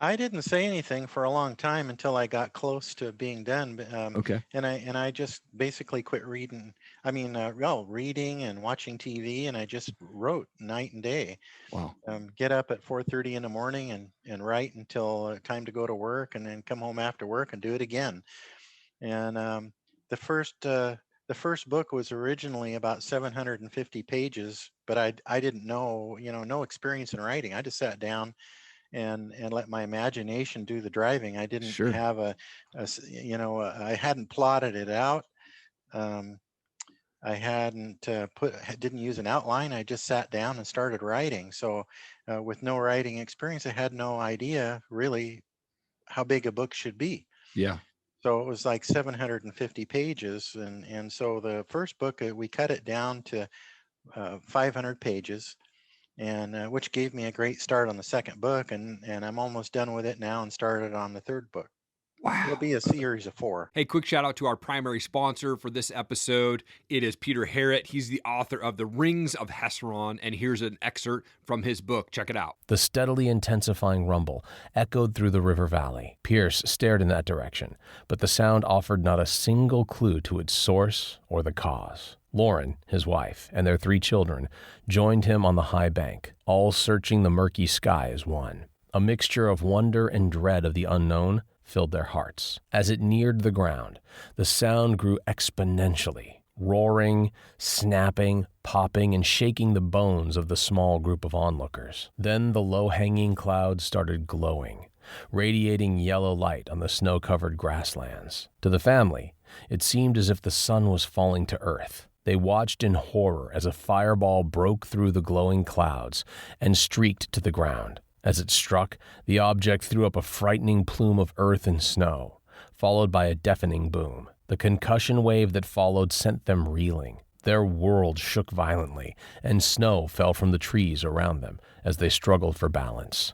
I didn't say anything for a long time until I got close to being done, Okay. and I just basically quit reading. I mean, reading and watching TV, and I just wrote night and day. Wow. Get up at 4:30 in the morning and write until time to go to work, and then come home after work and do it again. And the first uh, the first book was originally about 750 pages, but I didn't know, no experience in writing. I just sat down and let my imagination do the driving. I didn't Sure. have I hadn't plotted it out. Um, I hadn't didn't use an outline. I just sat down and started writing. So, with no writing experience, I had no idea really how big a book should be. Yeah. So it was like 750 pages, and so the first book we cut it down to 500 pages, and which gave me a great start on the second book, and I'm almost done with it now and started on the third book. It'll Wow. be a series of four. Hey, quick shout out to our primary sponsor for this episode. It is Peter Harrett. He's the author of The Rings of Hesaurun, and here's an excerpt from his book. Check it out. The steadily intensifying rumble echoed through the river valley. Pierce stared in that direction, but the sound offered not a single clue to its source or the cause. Lauren, his wife, and their 3 children joined him on the high bank, all searching the murky sky as one. A mixture of wonder and dread of the unknown filled their hearts. As it neared the ground, the sound grew exponentially, roaring, snapping, popping, and shaking the bones of the small group of onlookers. Then the low-hanging clouds started glowing, radiating yellow light on the snow-covered grasslands. To the family, it seemed as if the sun was falling to earth. They watched in horror as a fireball broke through the glowing clouds and streaked to the ground. As it struck, the object threw up a frightening plume of earth and snow, followed by a deafening boom. The concussion wave that followed sent them reeling. Their world shook violently, and snow fell from the trees around them as they struggled for balance.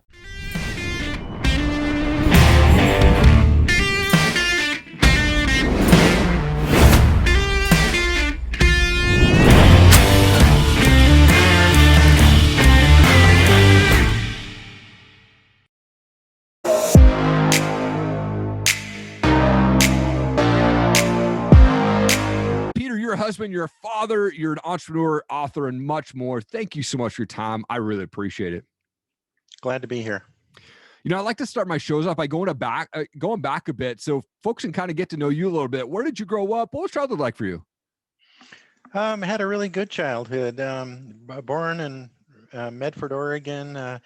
You're a husband, you're a father, you're an entrepreneur, author, and much more. Thank you so much for your time. I really appreciate it. Glad to be here. I like to start my shows off by going back a bit so folks can kind of get to know you a little bit. Where did you grow up? What was childhood like for you? I had a really good childhood. Born in Medford, Oregon.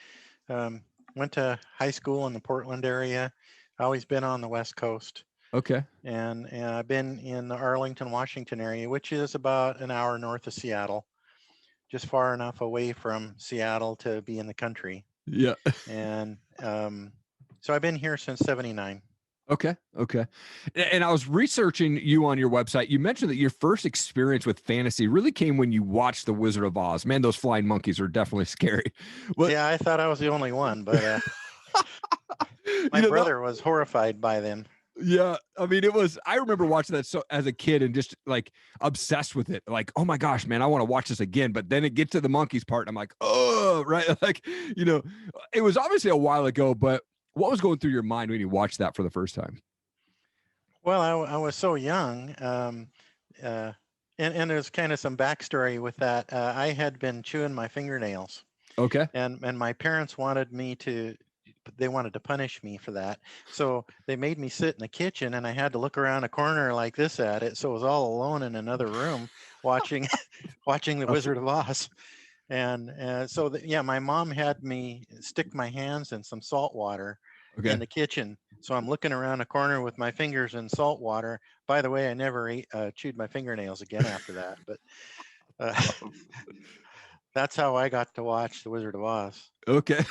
Went to high school in the Portland area. Always been on the West Coast. Okay. And I've been in the Arlington, Washington area, which is about an hour north of Seattle, just far enough away from Seattle to be in the country. Yeah. And so I've been here since '79. Okay. And I was researching you on your website. You mentioned that your first experience with fantasy really came when you watched The Wizard of Oz. Man, those flying monkeys are definitely scary. But, yeah, I thought I was the only one, but my brother was horrified by them. Yeah. I mean, I remember watching that as a kid and just like obsessed with it. Like, oh my gosh, man, I want to watch this again. But then it gets to the monkeys part. And I'm like, oh, right. Like, it was obviously a while ago, but what was going through your mind when you watched that for the first time? Well, I was so young. And there's kind of some backstory with that. I had been chewing my fingernails. Okay. And my parents wanted to punish me for that. So they made me sit in the kitchen and I had to look around a corner like this at it. So I was all alone in another room watching The Wizard of Oz. And my mom had me stick my hands in some salt water in the kitchen. So I'm looking around a corner with my fingers in salt water. By the way, I never chewed my fingernails again after that. But that's how I got to watch The Wizard of Oz. Okay.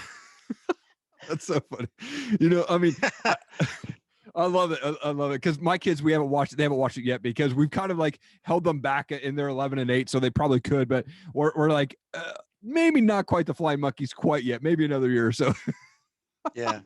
That's so funny. I mean, I love it. I love it because my kids, they haven't watched it yet because we've kind of like held them back in their 11 and 8, so they probably could, but we're like maybe not quite the flying monkeys quite yet. Maybe another year or so. Yeah.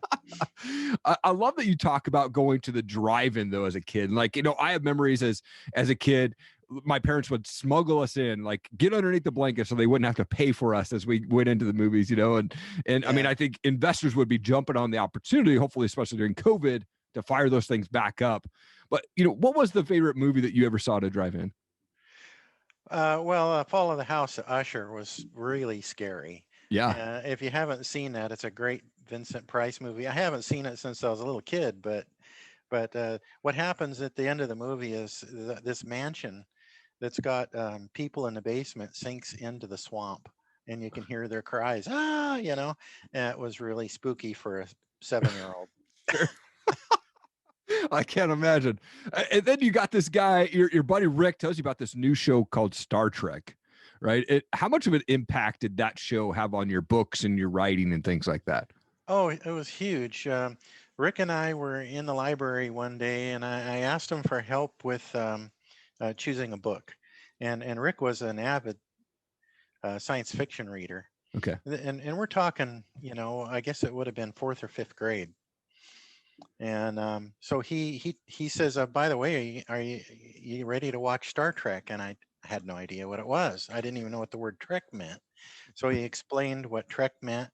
I love that you talk about going to the drive-in though as a kid. Like, I have memories as a kid my parents would smuggle us in, like get underneath the blanket so they wouldn't have to pay for us as we went into the movies, and I mean, I think investors would be jumping on the opportunity, hopefully, especially during COVID, to fire those things back up. But, what was the favorite movie that you ever saw to drive in? Well, Fall of the House at Usher was really scary. Yeah. If you haven't seen that, it's a great Vincent Price movie. I haven't seen it since I was a little kid, but what happens at the end of the movie is this mansion that's got people in the basement sinks into the swamp, and you can hear their cries, and it was really spooky for a 7-year-old. Sure. I can't imagine. And then you got this guy, your buddy Rick tells you about this new show called Star Trek, right? How much of an impact did that show have on your books and your writing and things like that? Oh, it was huge. Rick and I were in the library one day, and I asked him for help with choosing a book. And Rick was an avid science fiction reader. Okay. And we're talking, I guess it would have been 4th or 5th grade. And so he says, by the way, are you ready to watch Star Trek? And I had no idea what it was. I didn't even know what the word Trek meant. So he explained what Trek meant.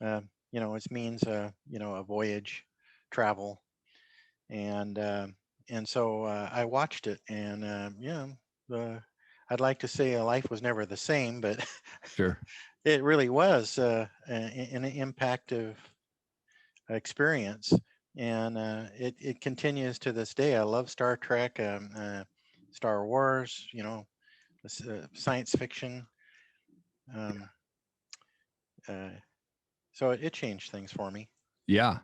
It means a voyage, travel, and so I watched it, and I'd like to say life was never the same, but sure, it really was an impactful experience. And it continues to this day. I love Star Trek, Star Wars, science fiction. So it changed things for me. Yeah.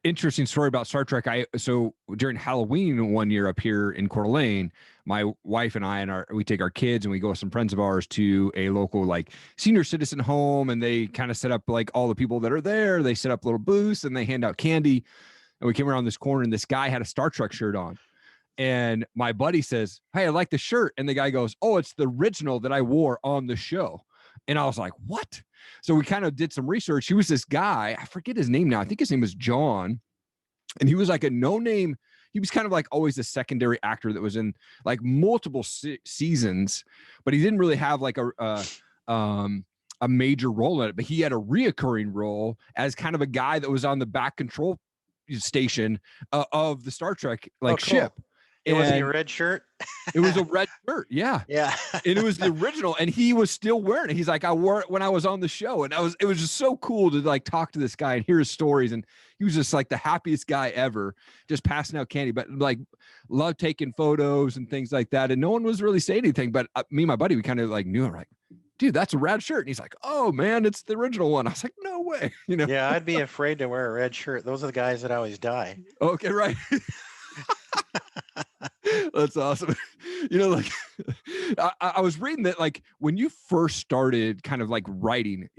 Interesting story about Star Trek. So during Halloween one year up here in Coeur d'Alene, my wife and I we take our kids and we go with some friends of ours to a local like senior citizen home, and they kind of set up like all the people that are there. They set up little booths and they hand out candy. And we came around this corner and this guy had a Star Trek shirt on. And my buddy says, "Hey, I like the shirt." And the guy goes, "Oh, it's the original that I wore on the show." And I was like, "What?" So we kind of did some research. He was this guy, I forget his name now. I think his name was John. And he was like a no-name. He was kind of like always a secondary actor that was in like multiple seasons, but he didn't really have like a major role in it. But he had a reoccurring role as kind of a guy that was on the back control station of the Star Trek ship. It was a red shirt. It was a red shirt. Yeah. Yeah. And it was the original. And he was still wearing it. He's like, I wore it when I was on the show. And it was just so cool to like talk to this guy and hear his stories. And he was just like the happiest guy ever, just passing out candy, but like loved taking photos and things like that. And no one was really saying anything, but me and my buddy, we kind of like knew it, like, dude, that's a rad shirt. And he's like, "Oh man, it's the original one." I was like, "No way." Yeah, I'd be afraid to wear a red shirt. Those are the guys that always die. Okay. Right. That's awesome. Like I was reading that like when you first started kind of like writing,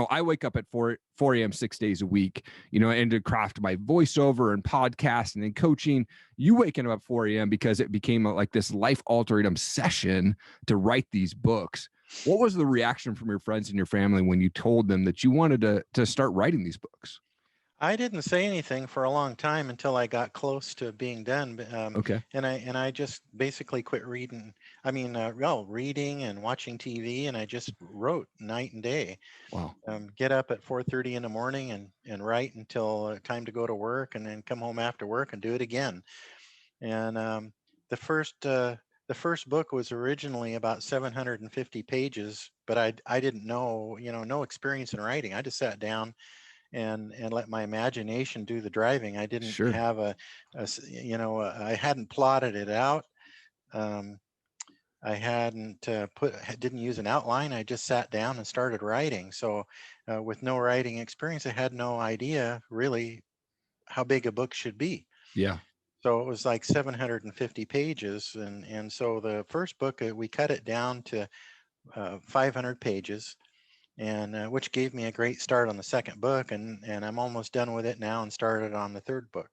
I wake up at 4 a.m. 6 days a week, and to craft my voiceover and podcast and then coaching. You waking up at 4 a.m. because it became like this life altering obsession to write these books. What was the reaction from your friends and your family when you told them that you wanted to start writing these books? I didn't say anything for a long time until I got close to being done. Okay. And I just basically quit reading. Reading and watching TV, and I just wrote night and day. Wow. Get up at 4:30 in the morning and write until time to go to work, and then come home after work and do it again. And the first book was originally about 750 pages, but I didn't know, no experience in writing. I just sat down and let my imagination do the driving. I didn't have I hadn't plotted it out. I didn't use an outline. I just sat down and started writing. So with no writing experience, I had no idea really how big a book should be. Yeah. So it was like 750 pages. And so the first book, we cut it down to 500 pages. And which gave me a great start on the second book, and I'm almost done with it now and started on the third book.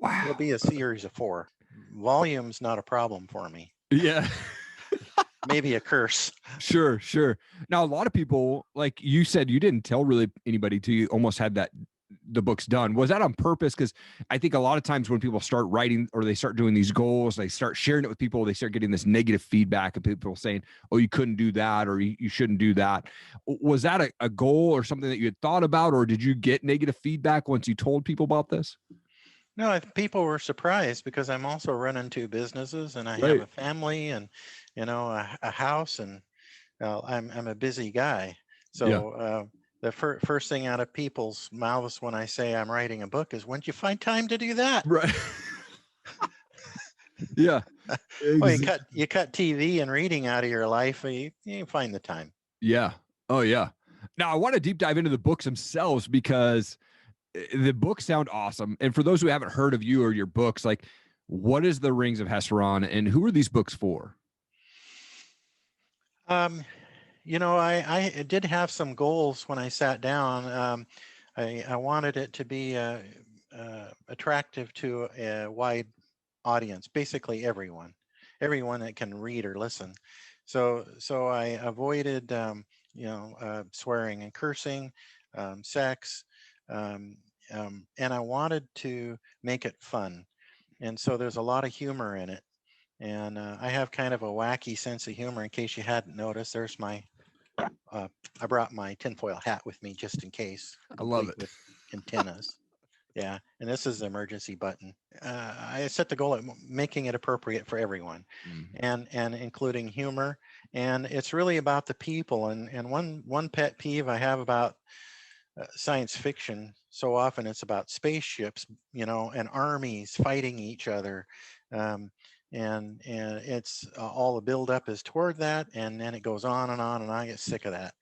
Wow. It'll be a series of 4. Volume's not a problem for me. Yeah. Maybe a curse. Sure. Now, a lot of people, like you said, you didn't tell really anybody till you almost had that the book's done. Was that on purpose? Because I think a lot of times when people start writing or they start doing these goals, they start sharing it with people, they start getting this negative feedback of people saying, oh, you couldn't do that, or you shouldn't do that. Was that a goal or something that you had thought about, or did you get negative feedback once you told people about this? No, people were surprised because I'm also running 2 businesses, and I have Right. a family, and a house, and I'm a busy guy. So the first thing out of people's mouths when I say I'm writing a book is, "When did you find time to do that?" Right. Yeah. Well, you cut TV and reading out of your life. You find the time. Yeah. Oh, yeah. Now I want to deep dive into the books themselves because the books sound awesome. And for those who haven't heard of you or your books, like, what is the Rings of Hesaurun and who are these books for? I did have some goals when I sat down. I wanted it to be attractive to a wide audience, basically everyone that can read or listen. So I avoided, swearing and cursing, sex, and I wanted to make it fun. And so there's a lot of humor in it. And I have kind of a wacky sense of humor. In case you hadn't noticed, there's I brought my tinfoil hat with me just in case, I love complete it. with antennas. Yeah, and this is the emergency button. I set the goal at making it appropriate for everyone, and including humor. And it's really about the people. And one pet peeve I have about science fiction, so often it's about spaceships, and armies fighting each other. Um, and it's all the buildup is toward that, and then it goes on, and I get sick of that.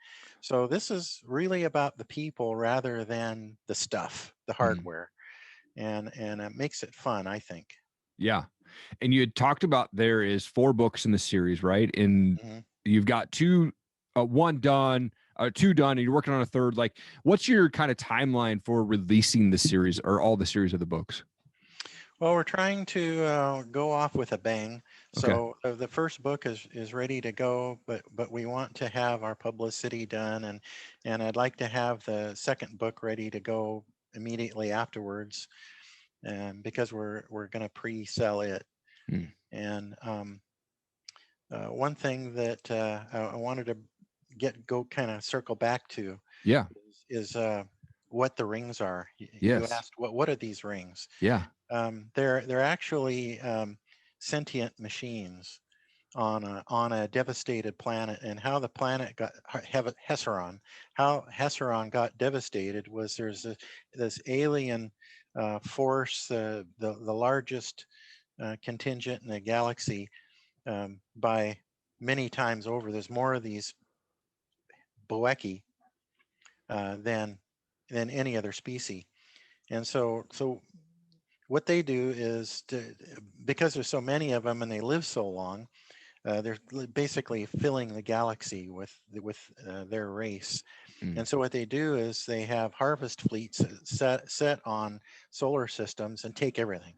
So this is really about the people rather than the stuff, the hardware, and it makes it fun, I think. Yeah. And you had talked about there is 4 books in the series, right? And you've got 2, 1 done, 2 done, and you're working on a 3rd. Like, what's your kind of timeline for releasing the series or all the series of the books? Well, we're trying to go off with a bang. Okay. So the first book is ready to go, but we want to have our publicity done, and I'd like to have the second book ready to go immediately afterwards, because we're going to pre-sell it. And one thing that I wanted to kind of circle back to, Yeah. is what the rings are. You Yes. asked what are these rings? Yeah. They're actually sentient machines on a devastated planet. And how the planet got Hesaurun, how Hesaurun got devastated was there's this alien force, the largest contingent in the galaxy, by many times over. There's more of these Boeki than any other species. And so what they do is because there's so many of them and they live so long, they're basically filling the galaxy with their race. And so what they do is they have harvest fleets set on solar systems and take everything.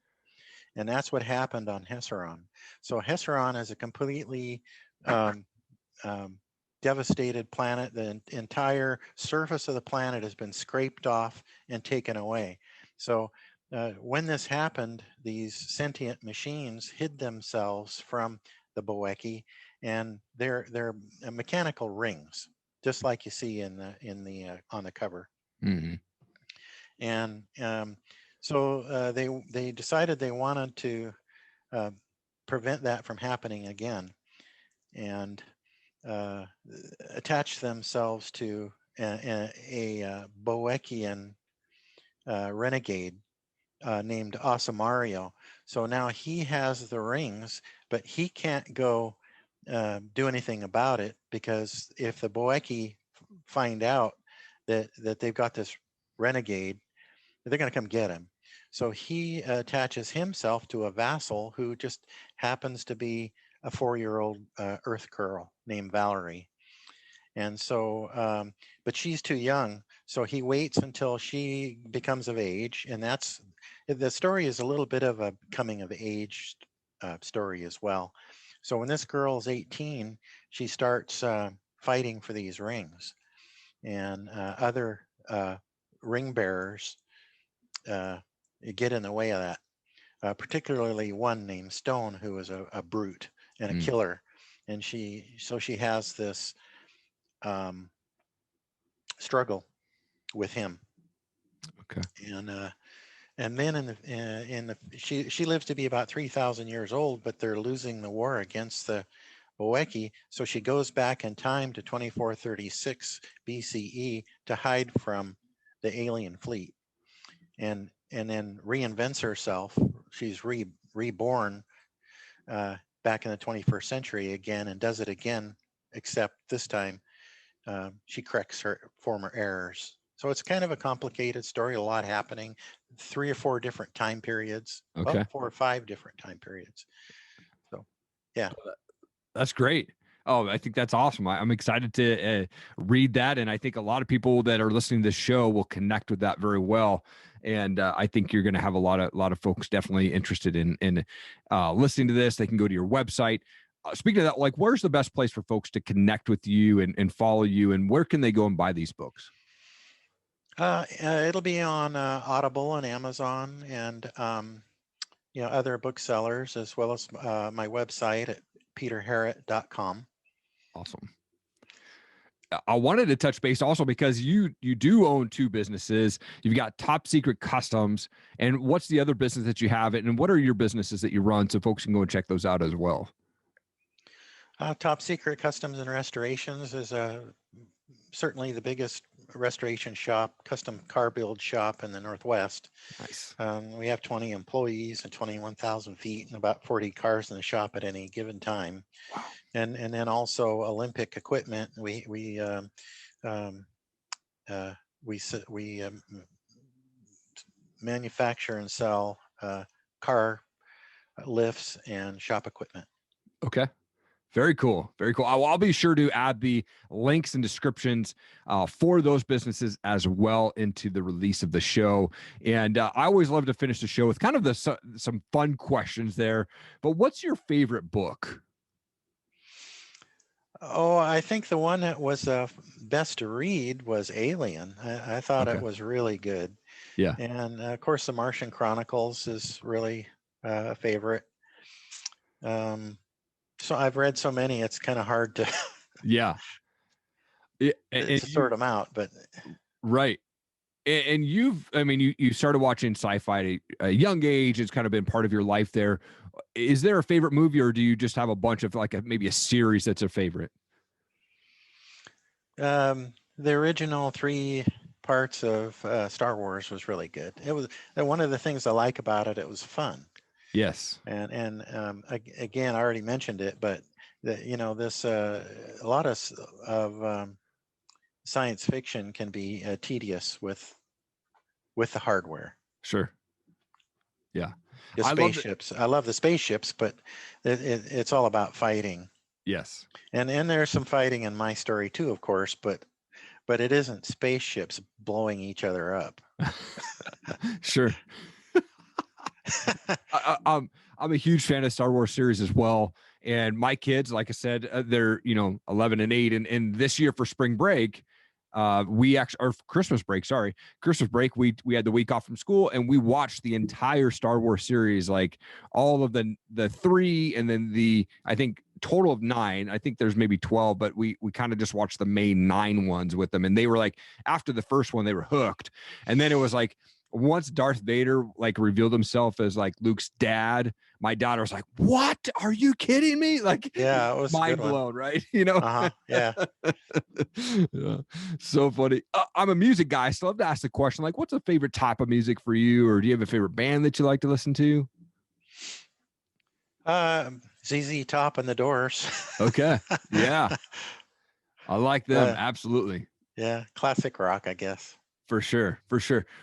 And that's what happened on Hesaurun. So Hesaurun is a completely um, devastated planet. The entire surface of the planet has been scraped off and taken away. So when this happened, these sentient machines hid themselves from the Boeki, and they're mechanical rings, just like you see in the on the cover. And so they decided they wanted to prevent that from happening again, and attach themselves to a Boekian renegade named Asamario. So now he has the rings, but he can't go do anything about it, because if the Boeki find out that they've got this renegade, they're going to come get him. So he attaches himself to a vassal who just happens to be a 4-year-old Earth girl named Valerie. And so, but she's too young. So he waits until she becomes of age. And the story is a little bit of a coming of age story as well. So when this girl is 18, she starts fighting for these rings. And other ring bearers get in the way of that. Particularly one named Stone, who is a brute and a Mm. killer, and she has this struggle with him. Okay. And then she lives to be about 3,000 years old, but they're losing the war against the Boeki, so she goes back in time to 2436 BCE to hide from the alien fleet, and then reinvents herself. She's reborn back in the 21st century again, and does it again, except this time she corrects her former errors. So it's kind of a complicated story, a lot happening, 3 or 4 different time periods, Okay. well, 4 or 5 different time periods. So, yeah. That's great. Oh, I think that's awesome. I'm excited to read that. And I think a lot of people that are listening to this show will connect with that very well. And I think you're going to have a lot of folks definitely interested in listening to this. They can go to your website. Speaking of that, like, where's the best place for folks to connect with you and follow you, and where can they go and buy these books? It'll be on Audible and Amazon and other booksellers, as well as my website at peterharrett.com. Awesome. I wanted to touch base also because you do own 2 businesses. You've got Top Secret Customs, and what's the other business that you have? And what are your businesses that you run, so folks can go and check those out as well? Top Secret Customs and Restorations is certainly the biggest restoration shop, custom car build shop in the Northwest. Nice. We have 20 employees and 21,000 feet and about 40 cars in the shop at any given time. Wow. And then also Olympic equipment. We manufacture and sell car lifts and shop equipment. Okay. Very cool. Very cool. I'll be sure to add the links and descriptions for those businesses as well into the release of the show. And I always love to finish the show with kind of some fun questions there. But what's your favorite book? Oh, I think the one that was best to read was Alien. I thought Okay. it was really good. Yeah. And of course, The Martian Chronicles is really a favorite. So I've read so many, it's kind of hard to Yeah. to sort them out. But right. And you started watching sci-fi at a young age. It's kind of been part of your life there. Is there a favorite movie, or do you just have a bunch of maybe a series that's a favorite? the original 3 parts of Star Wars was really good. It was one of the things I like about it. It was fun. Yes. And again, I already mentioned it, but this a lot of science fiction can be tedious with the hardware. Sure. Yeah. The spaceships. I love the spaceships, but it's all about fighting. Yes. And there's some fighting in my story too, of course, but it isn't spaceships blowing each other up. Sure. I'm a huge fan of Star Wars series as well. And my kids, like I said, they're 11 and 8, and this year for spring break, Christmas break, we had the week off from school, and we watched the entire Star Wars series, like all of the 3, and then I think total of 9. I think there's maybe 12, but we kind of just watched the main 9 ones with them, and they were like, after the first one, they were hooked, and then it was like, once Darth Vader revealed himself as Luke's dad, my daughter was like, "What? Are you kidding me?" Yeah, it was mind blown, right? Yeah. Yeah. So funny. I'm a music guy, so I love to ask the question, what's a favorite type of music for you, or do you have a favorite band that you like to listen to? ZZ Top and the Doors. Okay. Yeah. I like them. Absolutely. Yeah. Classic rock, I guess. For sure.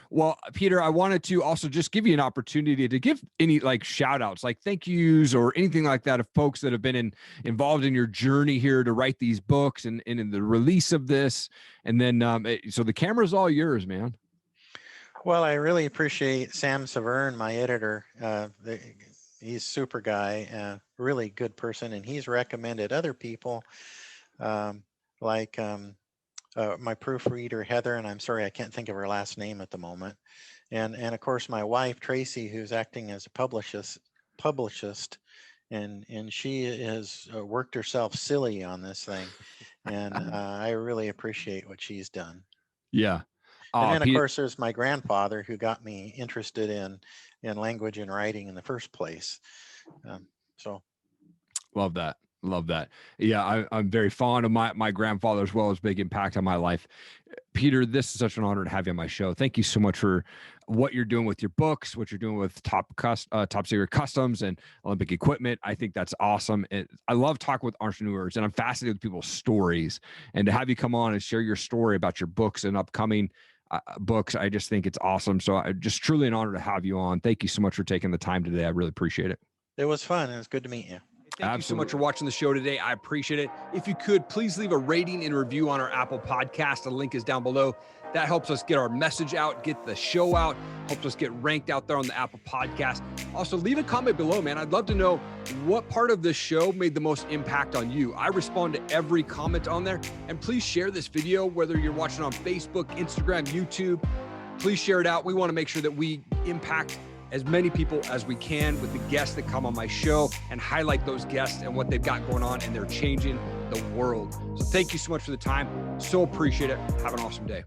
Well, Peter, I wanted to also just give you an opportunity to give any shout outs, thank yous or anything like that, of folks that have been involved in your journey here to write these books and in the release of this. And then, so the camera's all yours, man. Well, I really appreciate Sam Severn, my editor. He's a super guy, really good person. And he's recommended other people my proofreader, Heather, and I'm sorry, I can't think of her last name at the moment. And of course my wife Tracy, who's acting as a publicist, and she has worked herself silly on this thing, and I really appreciate what she's done. Yeah. And then of Pete, course there's my grandfather who got me interested in language and writing in the first place. So love that. Love that. Yeah, I'm very fond of my grandfather as well, as big impact on my life. Peter, this is such an honor to have you on my show. Thank you so much for what you're doing with your books, what you're doing with Top Secret Customs and Olympic equipment. I think that's awesome. I love talking with entrepreneurs, and I'm fascinated with people's stories. And to have you come on and share your story about your books and upcoming books, I just think it's awesome. So I just truly an honor to have you on. Thank you so much for taking the time today. I really appreciate it. It was fun. It was good to meet you. Thank you so much for watching the show today. I appreciate it. If you could, please leave a rating and review on our Apple podcast. The link is down below. That helps us get our message out, get the show out, helps us get ranked out there on the Apple podcast. Also, leave a comment below, man. I'd love to know what part of this show made the most impact on you. I respond to every comment on there. And please share this video, whether you're watching on Facebook, Instagram, YouTube. Please share it out. We want to make sure that we impact as many people as we can with the guests that come on my show and highlight those guests and what they've got going on, and they're changing the world. So thank you so much for the time. So appreciate it. Have an awesome day.